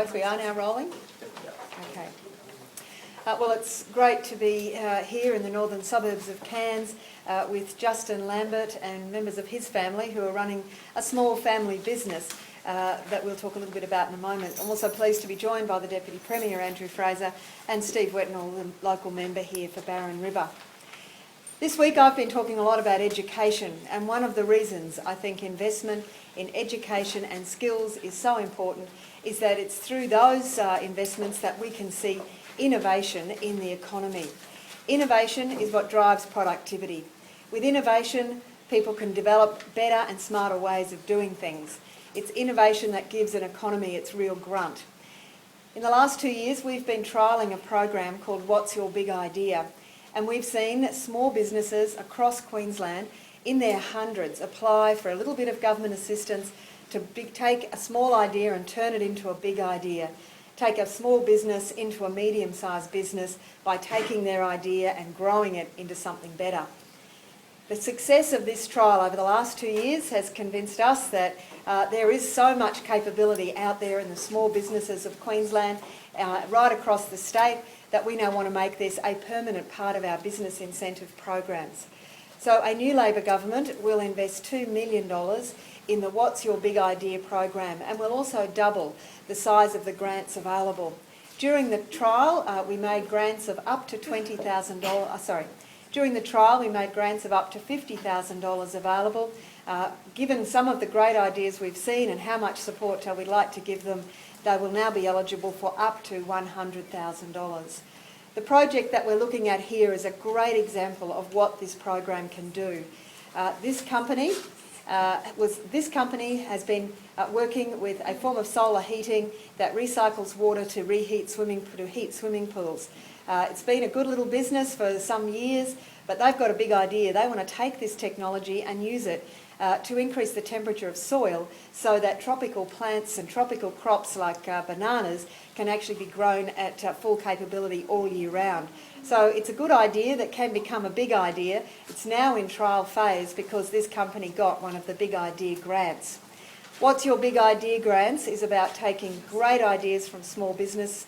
If we are now rolling? Okay. Well, it's great to be here in the northern suburbs of Cairns with Justin Lambert and members of his family who are running a small family business that we'll talk a little bit about in a moment. I'm also pleased to be joined by the Deputy Premier, Andrew Fraser, and Steve Wettnell, the local member here for Barron River. This week I've been talking a lot about education, and one of the reasons I think investment in education and skills is so important is that it's through those investments that we can see innovation in the economy. Innovation is what drives productivity. With innovation, people can develop better and smarter ways of doing things. It's innovation that gives an economy its real grunt. In the last 2 years, we've been trialling a program called What's Your Big Idea? And we've seen small businesses across Queensland in their hundreds apply for a little bit of government assistance to take a small idea and turn it into a big idea. Take a small business into a medium-sized business by taking their idea and growing it into something better. The success of this trial over the last 2 years has convinced us that there is so much capability out there in the small businesses of Queensland, right across the state, that we now want to make this a permanent part of our business incentive programs. So a new Labor government will invest $2 million in the What's Your Big Idea program, and will also double the size of the grants available. During the trial, we made grants of up to $20,000, during the trial we made grants of up to $50,000 available. Given some of the great ideas we've seen and how much support we'd like to give them, they will now be eligible for up to $100,000. The project that we're looking at here is a great example of what this program can do. This company has been working with a form of solar heating that recycles water to heat swimming pools. It's been a good little business for some years, but they've got a big idea. They want to take this technology and use it to increase the temperature of soil so that tropical plants and tropical crops like bananas can actually be grown at full capability all year round. So it's a good idea that can become a big idea. It's now in trial phase because this company got one of the Big Idea grants. What's Your Big Idea grants is about taking great ideas from small business,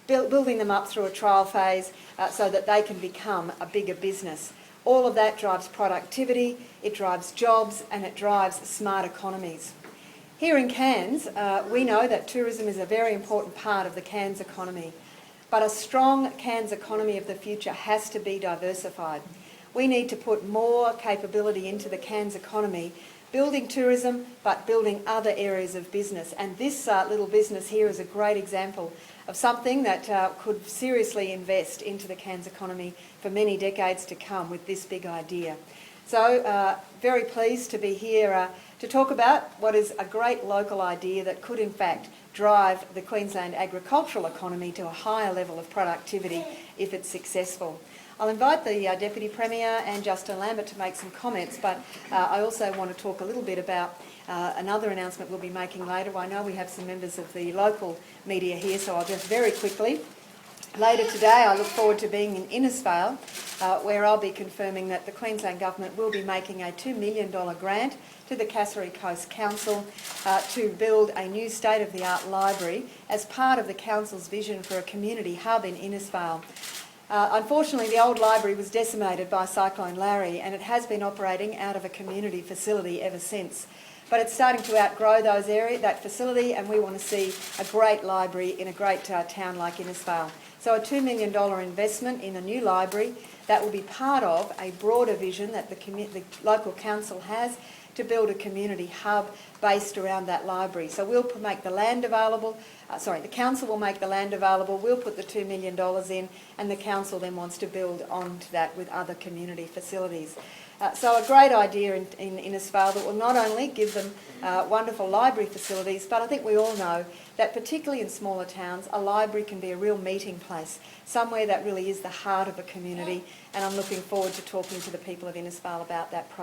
building them up through a trial phase so that they can become a bigger business. All of that drives productivity, it drives jobs, and it drives smart economies. Here in Cairns, we know that tourism is a very important part of the Cairns economy, but a strong Cairns economy of the future has to be diversified. We need to put more capability into the Cairns economy, building tourism, but building other areas of business. And this little business here is a great example of something that could seriously invest into the Cairns economy for many decades to come with this big idea. So very pleased to be here to talk about what is a great local idea that could in fact drive the Queensland agricultural economy to a higher level of productivity if it's successful. I'll invite the Deputy Premier and Justin Lambert to make some comments, but I also want to talk a little bit about another announcement we'll be making later. I know we have some members of the local media here, so I'll just very quickly. Later today I look forward to being in Innisfail, where I'll be confirming that the Queensland Government will be making a $2 million grant to the Cassowary Coast Council to build a new state-of-the-art library as part of the Council's vision for a community hub in Innisfail. Unfortunately, the old library was decimated by Cyclone Larry, and it has been operating out of a community facility ever since. But it's starting to outgrow that facility, and we want to see a great library in a great town like Innisfail. So a $2 million investment in a new library that will be part of a broader vision that the local council has to build a community hub based around that library. So we'll make the land available, the council will make the land available, we'll put the $2 million in, and the council then wants to build onto that with other community facilities. So a great idea in Innisfail that will not only give them wonderful library facilities, but I think we all know that particularly in smaller towns, a library can be a real meeting place, somewhere that really is the heart of a community, and I'm looking forward to talking to the people of Innisfail about that project.